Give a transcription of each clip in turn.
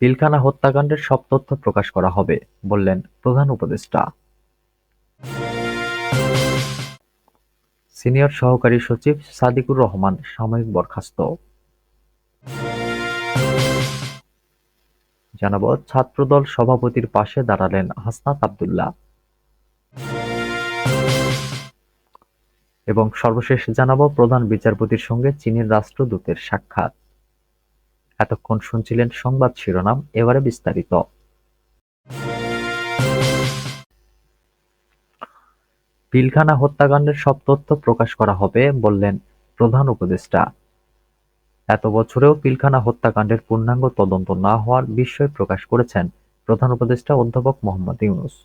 পিলখানা হত্যাকাণ্ডের সব তথ্য প্রকাশ করা হবে, বললেন প্রধান উপদেষ্টা। সিনিয়র সহকারী সচিব সাদিকুর রহমান সাময়িক বরখাস্ত। জানাবো, ছাত্রদল সভাপতির পাশে দাঁড়ালেন হাসনাত আব্দুল্লাহ। এবং সর্বশেষ জানাবো, প্রধান বিচারপতির সঙ্গে চীনের রাষ্ট্রদূতের সাক্ষাৎ। এতক্ষণ শুনছিলেন সংবাদ শিরোনাম, এবারে বিস্তারিত। পিলখানা হত্যাকাণ্ডের সব তথ্য প্রকাশ করা হবে, বললেন প্রধান উপদেষ্টা। এত বছরেও পিলখানা হত্যাকাণ্ডের পূর্ণাঙ্গ তদন্ত না হওয়ার বিস্ময় প্রকাশ করেছেন প্রধান উপদেষ্টা অধ্যাপক মোহাম্মদ ইউনূস।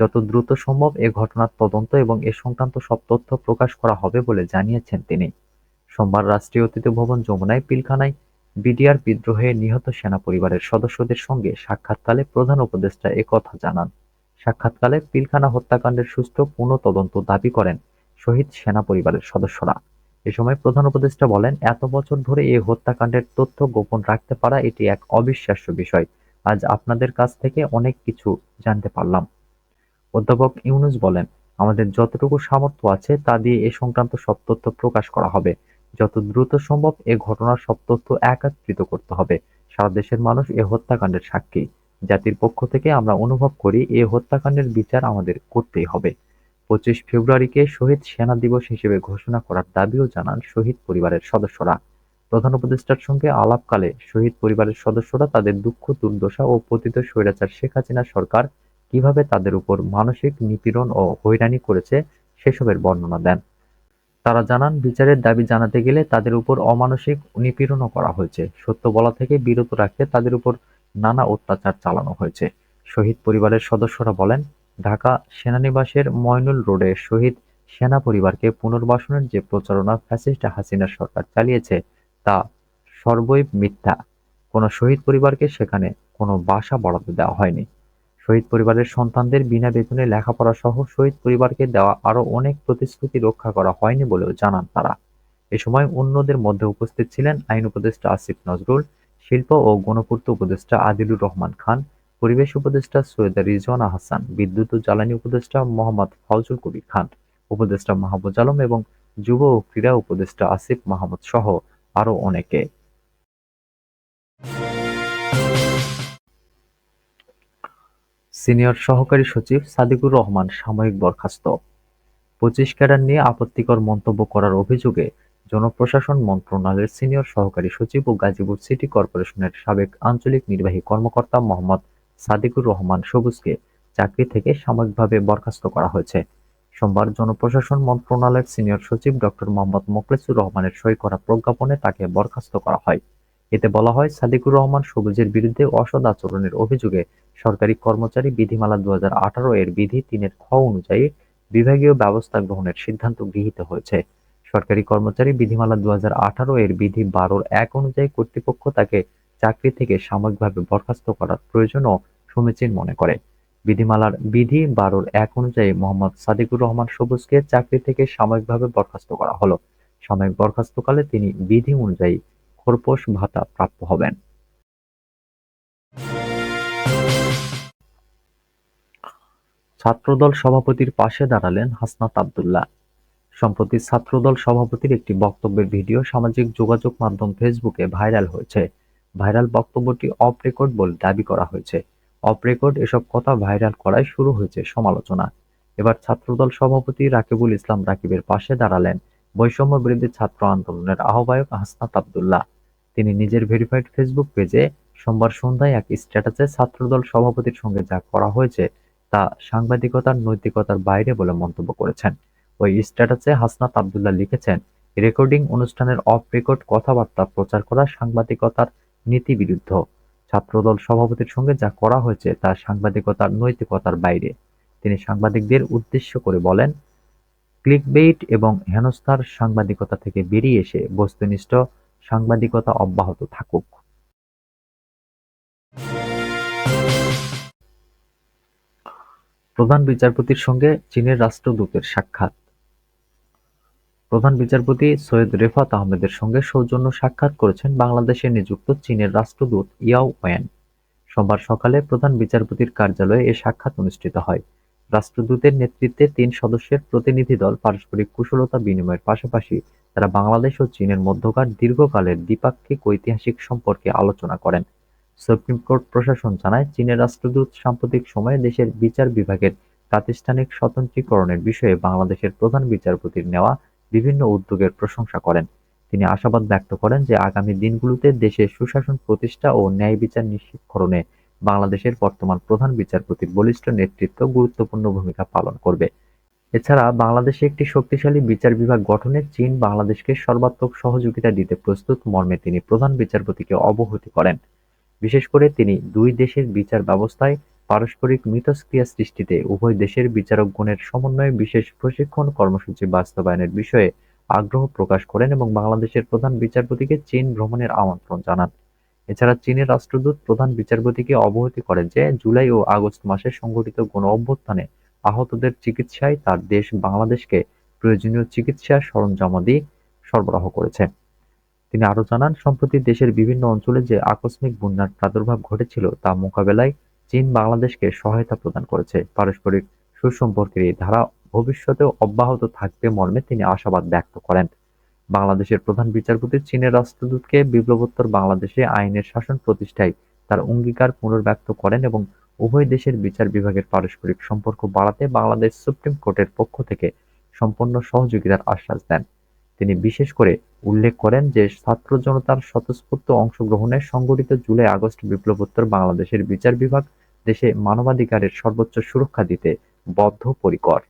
যত দ্রুত সম্ভব এ ঘটনার তদন্ত এবং এ সংক্রান্ত সব তথ্য প্রকাশ করা হবে বলে জানিয়েছেন তিনি। সোমবার রাষ্ট্রীয় অতিথি ভবন যমুনায় পিলখানায় বিডিআর বিদ্রোহে নিহত সেনা পরিবারের সদস্যদের সঙ্গে সাক্ষাৎকালে প্রধান উপদেষ্টা একথা জানান। সাক্ষাৎকালে পিলখানা হত্যাকাণ্ডের সুষ্ঠু পুনঃতদন্ত দাবি করেন শহীদ সেনা পরিবারের সদস্যরা। এ সময় প্রধান উপদেষ্টা বলেন, এত বছর ধরে এই হত্যাকাণ্ডের তথ্য গোপন রাখতে পারা এটি এক অবিশ্বাস্য বিষয়। আজ আপনাদের কাছ থেকে অনেক কিছু জানতে পারলাম। অধ্যাপক ইউনূস বলেন, আমাদের যতটুকু সামর্থ্য আছে তা দিয়ে এ সংক্রান্ত সব তথ্য প্রকাশ করা হবে। যত দ্রুত সম্ভব এ ঘটনার সব তথ্য একত্রিত করতে হবে। সারা দেশের মানুষ এ হত্যাকাণ্ডের সাক্ষী। জাতির পক্ষ থেকে আমরা অনুভব করি এ হত্যাকাণ্ডের বিচার আমাদের করতেই হবে। ২৫ ফেব্রুয়ারিকে শহীদ সেনা দিবস হিসেবে ঘোষণা করার দাবিও জানান শহীদ পরিবারের সদস্যরা। প্রধান উপদেষ্টার সঙ্গে আলাপকালে শহীদ পরিবারের সদস্যরা তাদের দুঃখ দুর্দশা ও পতিত স্বৈরাচার শেখ হাসিনা সরকার কিভাবে তাদের উপর মানসিক নিপীড়ন ও হয়রানি করেছে সেসবের বর্ণনা দেন। তারা জানান, বিচারের দাবি জানাতে গেলে তাদের উপর অমানসিক নিপীড়নও করা হয়েছে। সত্য বলা থেকে বিরত রাখতে তাদের উপর নানা অত্যাচার চালানো হয়েছে। শহীদ পরিবারের সদস্যরা বলেন, ঢাকা সেনানিবাসের ময়নুল রোডে শহীদ সেনা পরিবারকে পুনর্বাসনের যে প্রচারণা ফ্যাসিস্ট হাসিনা সরকার চালিয়েছে তা সর্বই মিথ্যা। কোনো শহীদ পরিবারকে সেখানে কোনো বাসা বরাদ্দ দেওয়া হয়নি। শহীদ পরিবারের সন্তানদের বিনা বেতনে লেখাপড়া সহ শহীদ পরিবারকে দেওয়া আরও অনেক প্রতিশ্রুতি রক্ষা করা হয়নি বলেও জানান তারা। এ সময় অন্যদের মধ্যে উপস্থিত ছিলেন আইন উপদেষ্টা আসিফ নজরুল, শিল্প ও গণপূর্ত উপদেষ্টা আদিলুর রহমান খান, পরিবেশ উপদেষ্টা সৈয়দা রিজওয়ানা হাসান, বিদ্যুৎ ও জ্বালানি উপদেষ্টা মোহাম্মদ ফজলুল কবির খান, উপদেষ্টা মাহবুজ আলম এবং যুব ও ক্রীড়া উপদেষ্টা আসিফ মাহমুদ সহ আরও অনেকে। সিনিয়র সহকারী সচিব সাদিকুর রহমান সাময়িক বরখাস্ত। ২৫ ক্যাডার নিয়ে আপত্তিকর মন্তব্য করার অভিযোগে জনপ্রশাসন মন্ত্রণালয়ের সিনিয়র সহকারী সচিব ও গাজীপুর সিটি কর্পোরেশনের সাবেক আঞ্চলিক নির্বাহী কর্মকর্তা মোহাম্মদ সাদিকুর রহমান সবুজকে চাকরি থেকে সাময়িকভাবে বরখাস্ত করা হয়েছে। সোমবার জনপ্রশাসন মন্ত্রণালয়ের সিনিয়র সচিব ডক্টর মোহাম্মদ মোখলেছুর রহমানের সই করা প্রজ্ঞাপনে তাকে বরখাস্ত করা হয়। এতে বলা হয়, সাদিকুর রহমান সবুজের বিরুদ্ধে অসৎ আচরণের অভিযোগে সরকারি কর্মচারী বিধিমালা ২০১৮ এর বিধি ৩ এর খ অনুযায়ী বিভাগীয় ব্যবস্থা গ্রহণের সিদ্ধান্ত গৃহীত হয়েছে। সরকারি কর্মচারী বিধিমালা ২০১৮ এর বিধি ১২ এর ১ অনুযায়ী কর্তৃপক্ষ তাকে চাকরি থেকে সাময়িকভাবে বরখাস্ত করার প্রয়োজন ও সমীচীন মনে করে। বিধিমালার বিধি ১২ এর ১ অনুযায়ী মোহাম্মদ সাদিকুর রহমান সবুজকে চাকরি থেকে সাময়িকভাবে বরখাস্ত করা হলো। সাময়িক বরখাস্তকালে তিনি বিধি অনুযায়ী খোরপোশ ভাতা প্রাপ্য হবেন। ছাত্রদল সভাপতির পাশে দাঁড়ালেন হাসনাত আব্দুল্লাহ। সম্প্রতি ছাত্রদল সভাপতির একটি বক্তব্যের ভিডিও সামাজিক যোগাযোগ মাধ্যম ফেসবুকে ভাইরাল হয়েছে। ভাইরাল বক্তব্যটি অফ রেকর্ড বলে দাবি করা হয়েছে। অফ রেকর্ড এসব কথা ভাইরাল করায় শুরু হয়েছে সমালোচনা। এবার ছাত্রদল সভাপতি রাকিবুল ইসলাম রাকিবের পাশে দাঁড়ালেন বৈষম্য বিরোধী ছাত্র আন্দোলনের আহ্বায়ক হাসনাত আব্দুল্লাহ। তিনি নিজের ভেরিফাইড ফেসবুক পেজে সোমবার সন্ধ্যায় এক স্ট্যাটাসে ছাত্রদল সভাপতির সঙ্গে যা করা হয়েছে তা সাংবাদিকতার নৈতিকতার বাইরে বলে মন্তব্য করেছেন। ওই স্ট্যাটাসে হাসনাত আব্দুল্লাহ লিখেছেন, রেকর্ডিং অনুষ্ঠানের অফ রেকর্ড কথাবার্তা প্রচার করা সাংবাদিকতার নীতিবিরুদ্ধ। ছাত্রদল সভাপতির সঙ্গে যা করা হয়েছে তা সাংবাদিকতার নৈতিকতার বাইরে। তিনি সাংবাদিকদের উদ্দেশ্য করে বলেন, ক্লিকবেইট এবং হেনস্থার সাংবাদিকতা থেকে বেরিয়ে এসে বস্তুনিষ্ঠ সাংবাদিকতা অব্যাহত থাকুক। প্রধান বিচারপতির সঙ্গে চীনের রাষ্ট্রদূতের সাক্ষাৎ। প্রধান বিচারপতি সৈয়দ রেফাত আহমেদের সঙ্গে সৌজন্য সাক্ষাৎ করেছেন বাংলাদেশে নিযুক্ত চীনের রাষ্ট্রদূত ইয়াও ওয়েন। সোমবার সকালে প্রধান বিচারপতির কার্যালয়ে এ সাক্ষাৎ অনুষ্ঠিত হয়। রাষ্ট্রদূতের নেতৃত্বে ৩ সদস্যের প্রতিনিধি দল পারস্পরিক কুশলতা বিনিময়ের পাশাপাশি তারা বাংলাদেশ ও চীনের মধ্যকার দীর্ঘকালের দ্বিপাক্ষিক ঐতিহাসিক সম্পর্কে আলোচনা করেন। সুপ্রিম কোর্ট প্রশাসন জানায়, চীনের রাষ্ট্রদূত সাম্প্রতিক সময়ে দেশের বিচার বিভাগের প্রাতিষ্ঠানিক স্বতন্ত্রীকরণের বিষয়ে বাংলাদেশের প্রধান বিচারপতির নেওয়া বিভিন্ন উদ্যোগের প্রশংসা করেন। তিনি আশাবাদ ব্যক্ত করেন যে আগামী দিনগুলোতে দেশে সুশাসন প্রতিষ্ঠা ও ন্যায় বিচার নিশ্চিতকরণে বাংলাদেশের বর্তমান প্রধান বিচারপতির বলিষ্ঠ নেতৃত্ব গুরুত্বপূর্ণ ভূমিকা পালন করবে। এছাড়া বাংলাদেশে একটি শক্তিশালী বিচার বিভাগ গঠনে চীন বাংলাদেশকে সর্বাত্মক সহযোগিতা দিতে প্রস্তুত মর্মে তিনি প্রধান বিচারপতিকে অবহিত করেন। বিশেষ করে তিনি দুই দেশের বিচার ব্যবস্থায় পারস্পরিক মিথস্ক্রিয়া সৃষ্টিতে উভয় দেশের বিচারকগণের সমন্বয়ে বিশেষ প্রশিক্ষণ কর্মসূচি বাস্তবায়নের বিষয়ে আগ্রহ প্রকাশ করেন এবং বাংলাদেশের প্রধান বিচারপতিকে চীন ভ্রমণের আমন্ত্রণ জানান। এছাড়া চীনের রাষ্ট্রদূত প্রধান বিচারপতিকে অবহিত করেন যে জুলাই ও আগস্ট মাসে সংঘটিত গণ-অভ্যুত্থানে আহতদের চিকিৎসায় তার দেশ বাংলাদেশকে প্রয়োজনীয় চিকিৎসা সরঞ্জামাদি সরবরাহ করেছে। তিনি আরও জানান, সম্প্রতি দেশের বিভিন্ন অঞ্চলে যে আকস্মিক বন্যার প্রাদুর্ভাব ঘটেছিল তা মোকাবেলায় চীন বাংলাদেশকে সহায়তা প্রদান করেছে। পারস্পরিক সুসম্পর্কের এই ধারা ভবিষ্যতেও অব্যাহত থাকবে মর্মে তিনি আশাবাদ ব্যক্ত করেন। বাংলাদেশের প্রধান বিচারপতি চীনের রাষ্ট্রদূতকে বিপ্লবোত্তর বাংলাদেশে আইনের শাসন প্রতিষ্ঠায় তার অঙ্গীকার পুনর্ব্যক্ত করেন এবং উভয় দেশের বিচার বিভাগের পারস্পরিক সম্পর্ক বাড়াতে বাংলাদেশ সুপ্রিম কোর্টের পক্ষ থেকে সম্পূর্ণ সহযোগিতার আশ্বাস দেন। তিনি বিশেষ করে উল্লেখ করেন যে ছাত্র জনতার স্বতঃস্ফূর্ত অংশগ্রহণে সংগঠিত জুলাই-আগস্ট বিপ্লবোত্তর বাংলাদেশের বিচার বিভাগ দেশে মানবাধিকারের সর্বোচ্চ সুরক্ষা দিতে বদ্ধপরিকর।